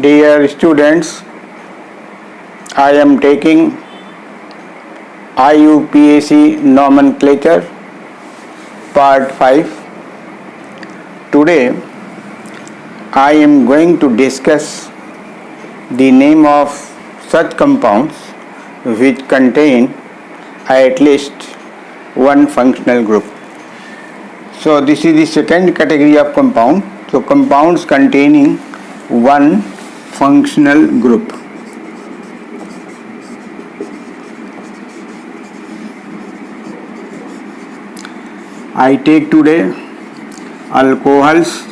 Dear students, I am taking IUPAC nomenclature part 5. Today I am going to discuss the name of such compounds which contain at least one functional group. So this is the second category of compound. So compounds containing one functional group. I take today alcohols,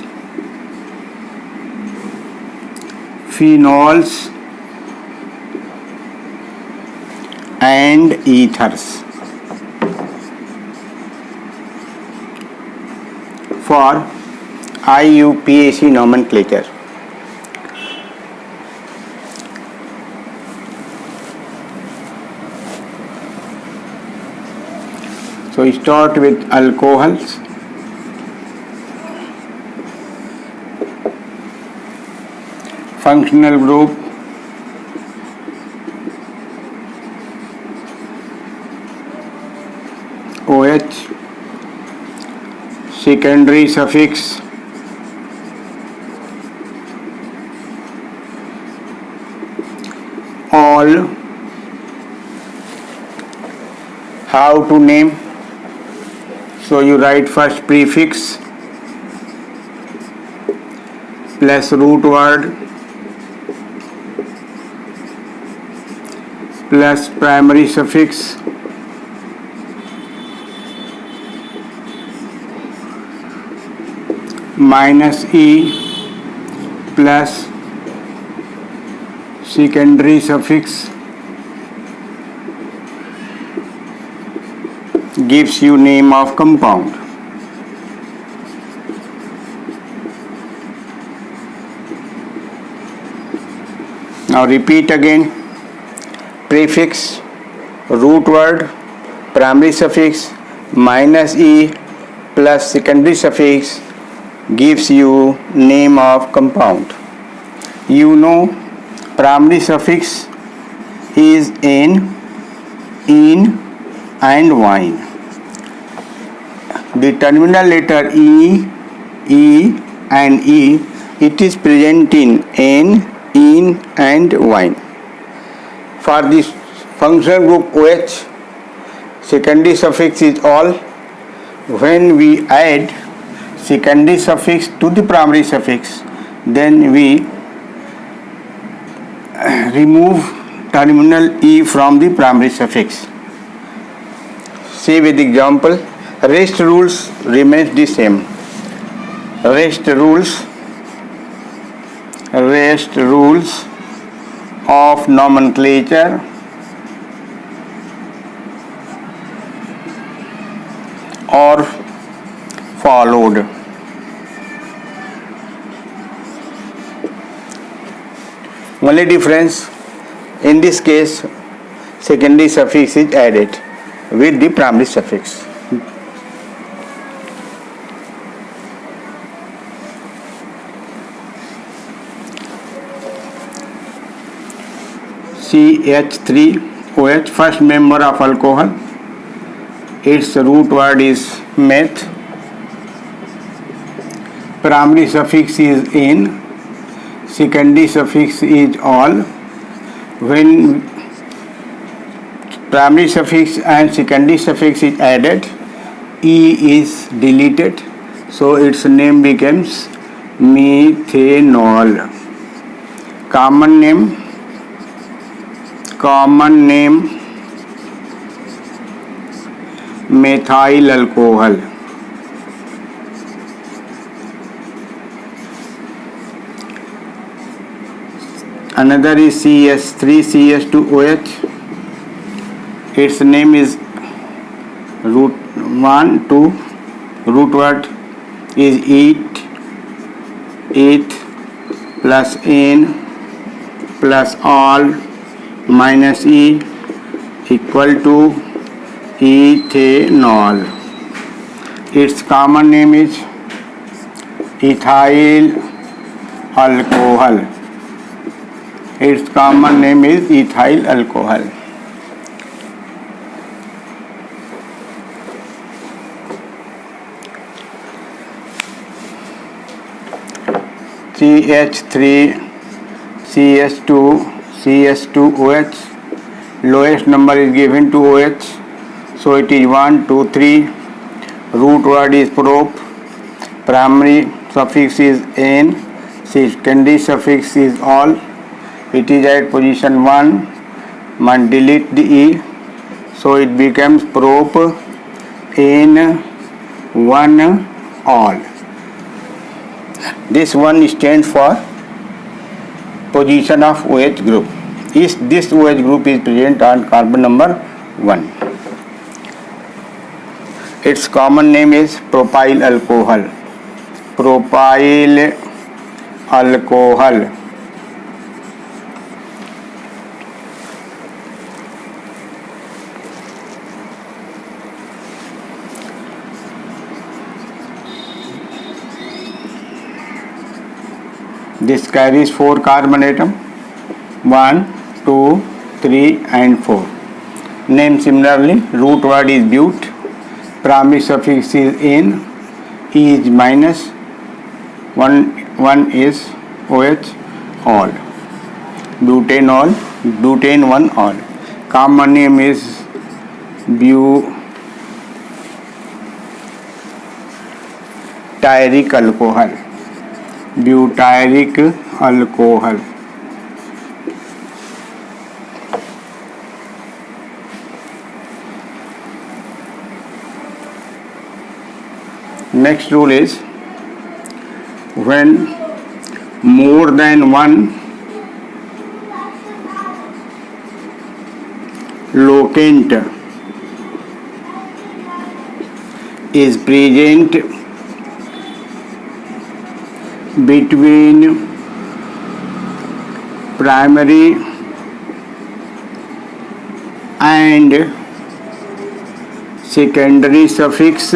phenols and ethers for IUPAC nomenclature. So start with alcohols. Functional group OH, secondary suffix all. How to name? So you write first prefix plus root word plus primary suffix minus E plus secondary suffix gives you name of compound. Now repeat again. Prefix, root word, primary suffix minus E plus secondary suffix gives you name of compound. You know primary suffix is in and wine. The terminal letter E and E, it is present in and wine. For this functional group OH, secondary suffix is all. When we add secondary suffix to the primary suffix, then we remove terminal E from the primary suffix. See with example, rest rules remains the same. Rest rules of nomenclature are followed. Only difference, in this case secondary suffix is added with the primary suffix. CH3OH, first member of alcohol. Its root word is meth. Primary suffix is in, secondary suffix is all. When primary suffix and secondary suffix is added, E is deleted, so its name becomes methanol. Common name methyl alcohol. Another is CH3CH2OH. Its name is root word is eat plus N plus all minus E equal to ethanol. Its common name is ethyl alcohol. Its common name is ethyl alcohol. CH3 CH2 CH2OH. Lowest number is given to OH, so it is 1, 2, 3. Root word is prop. Primary suffix is n. Secondary suffix is all. It is at position 1. Man delete the e, so it becomes prop n1 all. This one stands for position of OH group. This OH group is present on carbon number 1. Its common name is propyl alcohol. Propyl alcohol. This carries 4 carbon atoms, 1, 2, 3 and 4. Name similarly, root word is but, primary suffix is n, e is minus, 1 is OH all, butane 1 all. Common name is butyric alcohol. Butyric alcohol. Next rule is, when more than one locant is present between primary and secondary suffix,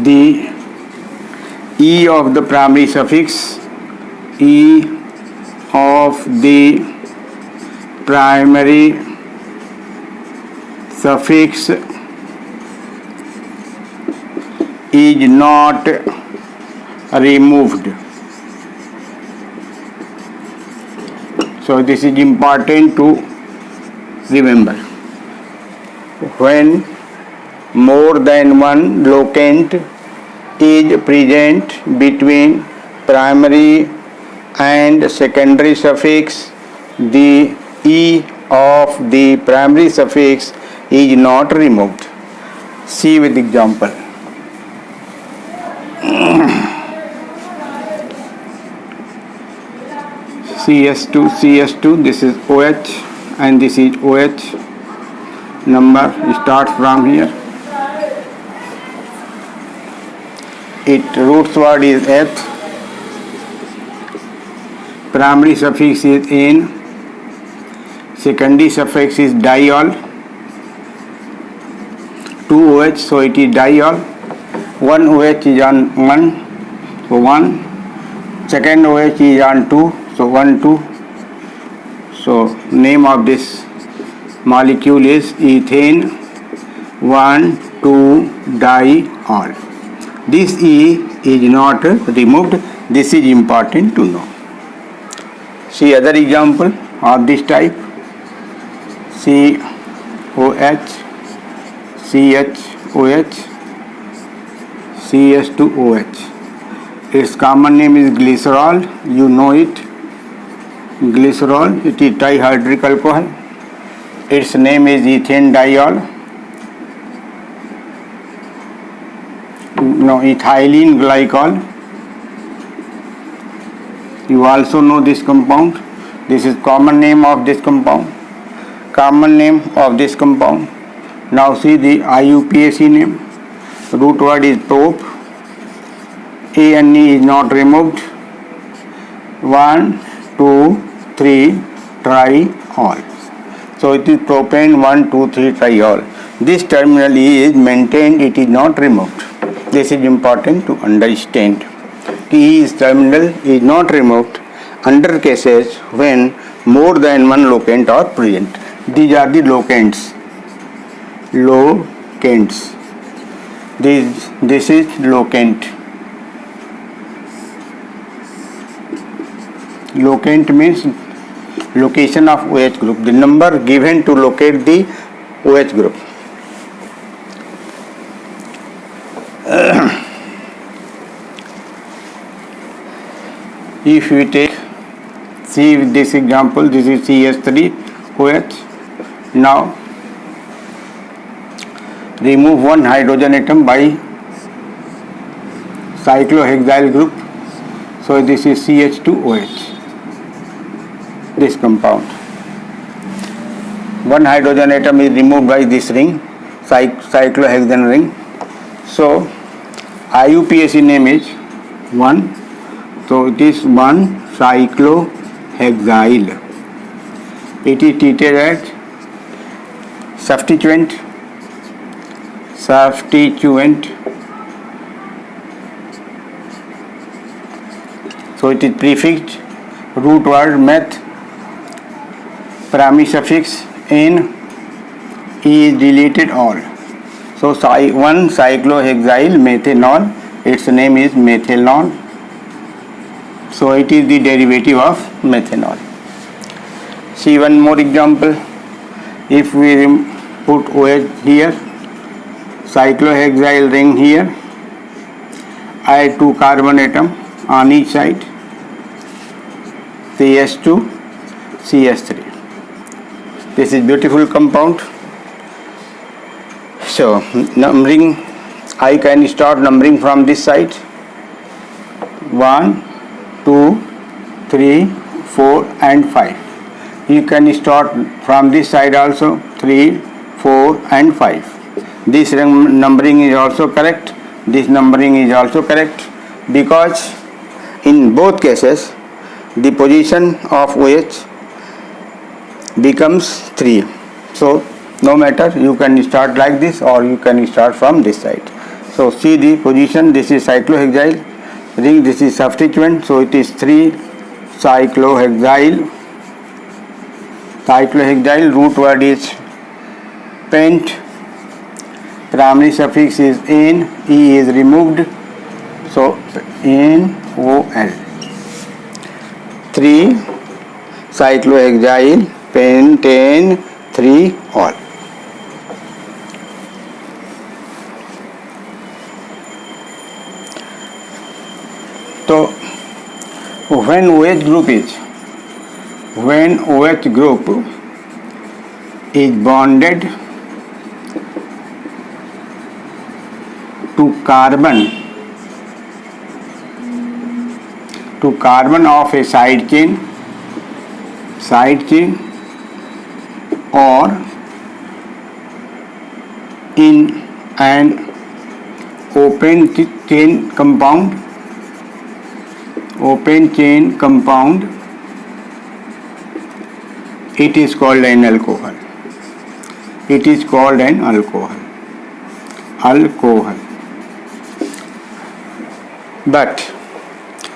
the e of the primary suffix, e of the primary suffix is not removed. So this is important to remember. When more than one locant is present between primary and secondary suffix, the e of the primary suffix is not removed. See with example. CS2, this is OH and this is OH. Number starts from here. Its root word is H. Primary suffix is N. Secondary suffix is diol. 2 OH, so it is diol. 1 OH is on 1, so 1. Second OH is on 2, so 1, 2. So name of this molecule is ethane 1,2-diol. This E is not removed. This is important to know. See other example of this type. COH, CHOH, CS2OH. Its common name is glycerol. You know it. Glycerol, it is dihydric alcohol. Its name is ethane diol. No, ethylene glycol. You also know this compound. This is common name of this compound. Common name of this compound. Now see the IUPAC name. Root word is prop. A and E is not removed. 1, 2, 3 triol. So it is propane 1, 2, 3 triol. This terminal E is maintained, it is not removed. This is important to understand. is terminal is not removed under cases when more than one locant are present. These are the locants. Locants. This is locant. Locant means location of OH group, the number given to locate the OH group. If we see this example, this is CH3OH. Now remove one hydrogen atom by cyclohexyl group. So this is CH2OH. This compound. One hydrogen atom is removed by this ring, cyclohexane ring. So IUPAC name is 1. So it is 1 cyclohexyl. It is treated as substituent. So it is prefixed root word meth, primary suffix n, e is deleted all. So 1 cyclohexyl methanol, its name is methanol. So it is the derivative of methanol. See one more example. If we put OH here, cyclohexyl ring here, add 2 carbon atom on each side, CH2, CH3. This is beautiful compound. So numbering, I can start numbering from this side. 1, 2, 3, 4 and 5. You can start from this side also, 3, 4 and 5. This numbering is also correct. This numbering is also correct, because in both cases the position of OH becomes 3. So no matter, you can start like this or you can start from this side. So see the position. This is cyclohexyl ring, this is substituent. So it is 3 cyclohexyl. Cyclohexyl root word is pent, primary suffix is n, e is removed, so NOL. 3 cyclohexyl pentane 3 all. So when OH group is bonded to carbon of a side chain or in an open chain compound, it is called an alcohol. But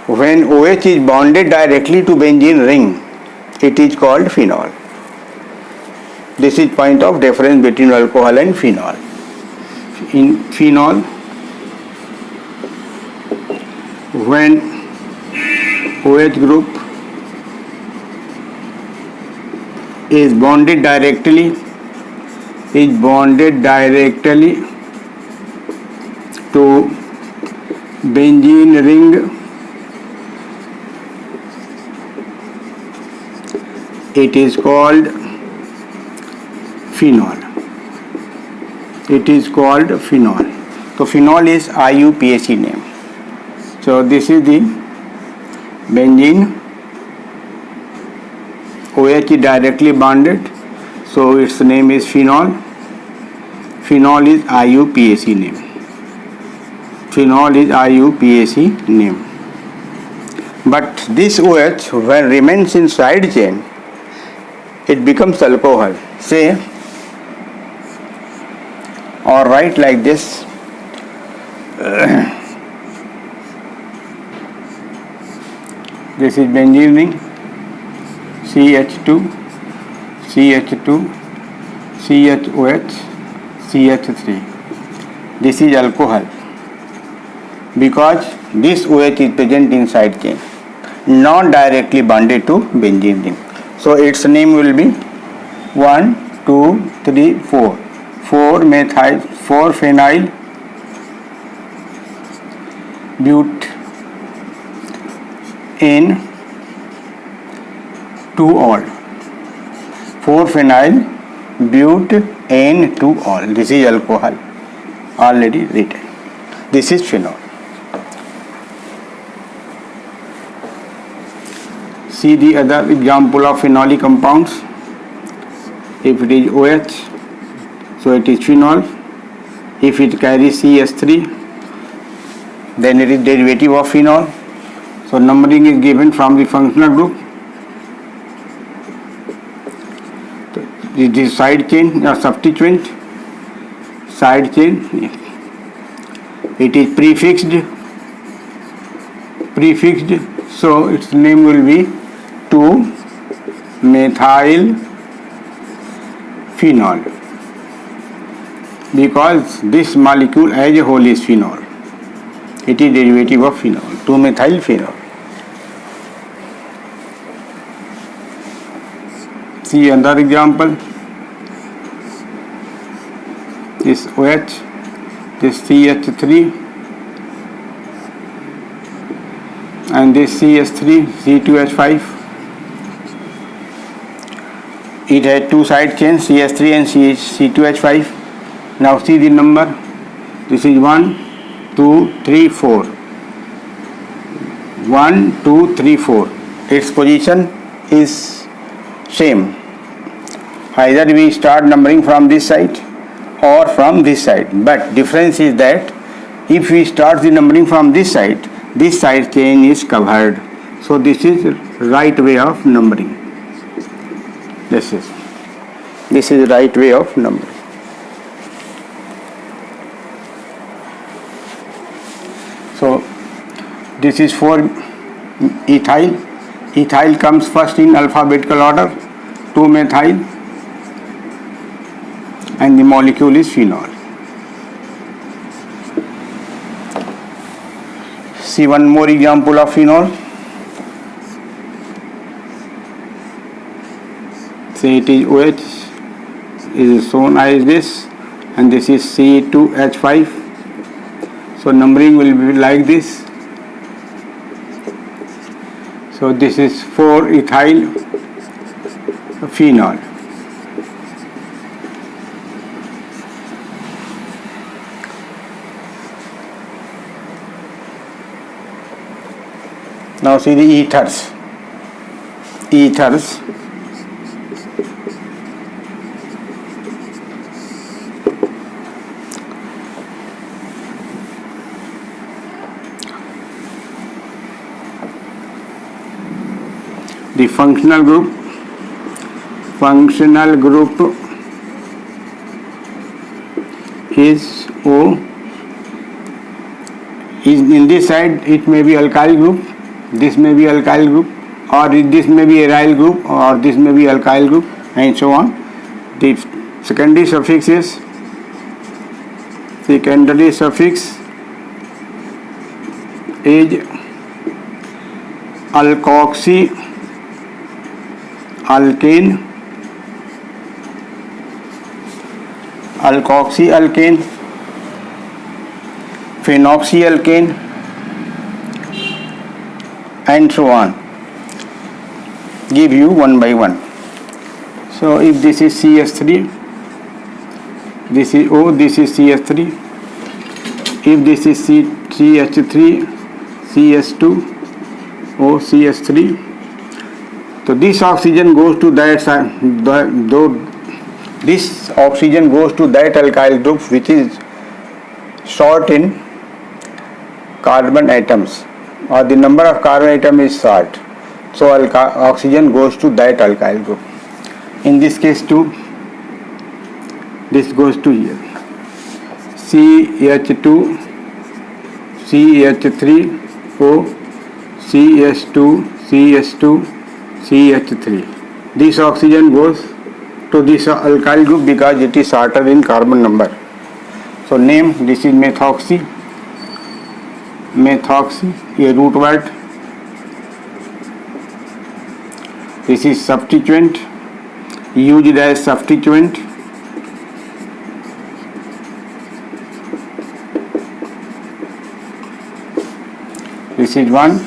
when OH is bonded directly to benzene ring, it is called phenol. This is point of difference between alcohol and phenol. In phenol, when OH group is bonded directly to benzene ring, it is called phenol. So phenol is IUPAC name. So this is the benzene. OH is directly bonded, so its name is phenol. Phenol is IUPAC name. But this OH, when remains in side chain, it becomes alcohol. Say or write like this. This is benzene ring, CH2, CH2, CHOH, CH3. This is alcohol because this OH is present in side chain, not directly bonded to benzene ring. So its name will be 1, 2, 3, 4. 4 phenyl butane 2-ol. 4 phenyl butane 2-ol. This is alcohol, already written. This is phenol. See the other example of phenolic compounds. If it is OH, so it is phenol. If it carries CH3, then it is derivative of phenol. So numbering is given from the functional group. So it is side chain or substituent. Side chain. It is prefixed. So its name will be 2-methyl phenol, because this molecule as a whole is phenol. It is derivative of phenol, 2-methyl phenol. See another example. This OH, this CH3, and this CH3, C2H5. It has two side chains, CH3 and C2H5. Now see the number. This is 1, 2, 3, 4. 1, 2, 3, 4. Its position is same. Either we start numbering from this side or from this side. But difference is that if we start the numbering from this side chain is covered. So this is right way of numbering. This is right way of numbering. So this is for ethyl. Ethyl comes first in alphabetical order, 2-methyl, and the molecule is phenol. See one more example of phenol. Say it is OH, is shown as this, and this is C2H5. So numbering will be like this. So this is 4-ethyl phenol. Now see the ethers. The functional group is O. In this side it may be alkyl group, this may be alkyl group, or this may be aryl group, or this may be alkyl group, and so on. The secondary suffix is alkoxy alkane, phenoxyalkane, and so on. Give you one by one. So if this is CH3, this is O, this is CH3. If this is CH3, CS2, O, CH3. So this oxygen goes to that side. This oxygen goes to that alkyl group which is short in carbon atoms, or the number of carbon atom is short. So oxygen goes to that alkyl group. In this case too, this goes to here. CH2, CH3, O, CH2, CH2, CH3. This oxygen goes to this alkyl group because it is shorter in carbon number. So name, this is methoxy. Methoxy, a root word. This is substituent, used as substituent. This is 1,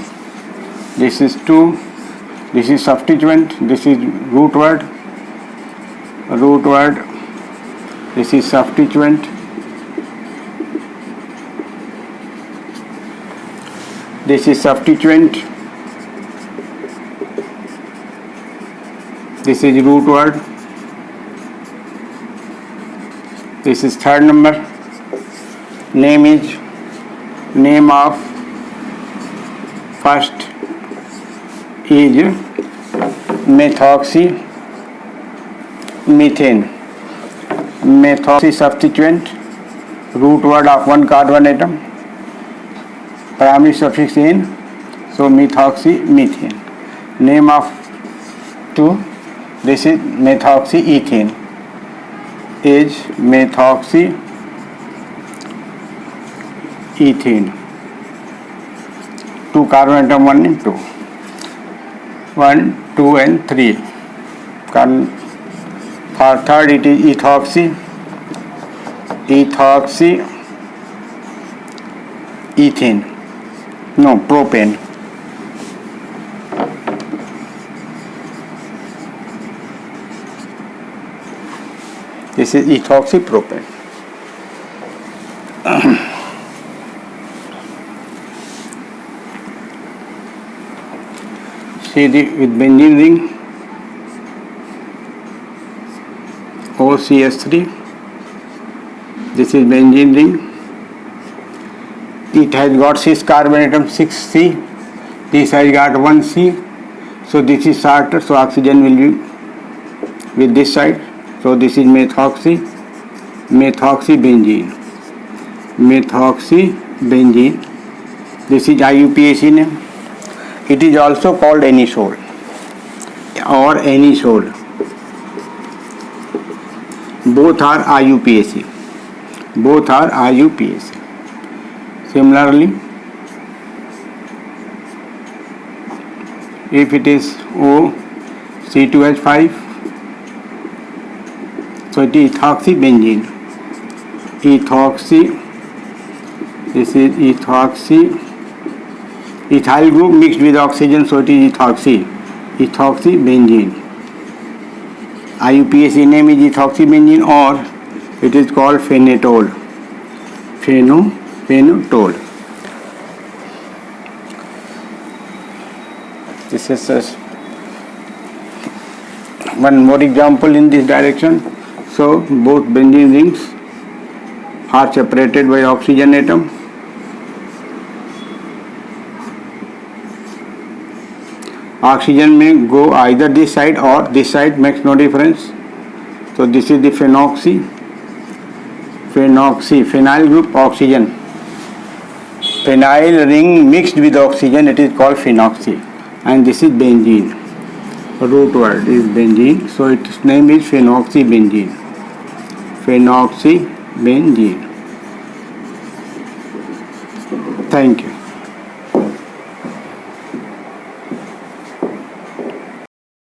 this is 2, this is substituent, this is root word, this is substituent, this is substituent, this is root word, this is third number. Name is, name of first is methoxy methane. Methoxy substituent, root word of one carbon atom, primary suffix "-ene", so methoxy methane. Name of 2, this is methoxy ethane, is methoxy ethane. 2 carbon atom, 1 and 2, 1, 2 and 3. For third it is ethoxy ethane, no, propane. This is ethoxy propane. See with benzene ring, OCH3. This is benzene ring. It has got 6 carbon atom, 6C. This has got 1C. So this is shorter, so oxygen will be with this side. So this is methoxy benzene. This is IUPAC name. It is also called anisole or anisole. Both are IUPAC. Similarly, if it is OC2H5, so it is ethoxy benzene. This is ethoxy. Ethyl group mixed with oxygen, so it is ethoxy benzene. IUPAC name is ethoxy benzene, or it is called phenatol. Phenatol. This is just one more example in this direction. So both benzene rings are separated by oxygen atom. Oxygen may go either this side or this side, makes no difference. So this is the phenoxy, phenyl group oxygen. Phenyl ring mixed with oxygen, it is called phenoxy. And this is benzene. Root word is benzene, so its name is phenoxy benzene. Thank you.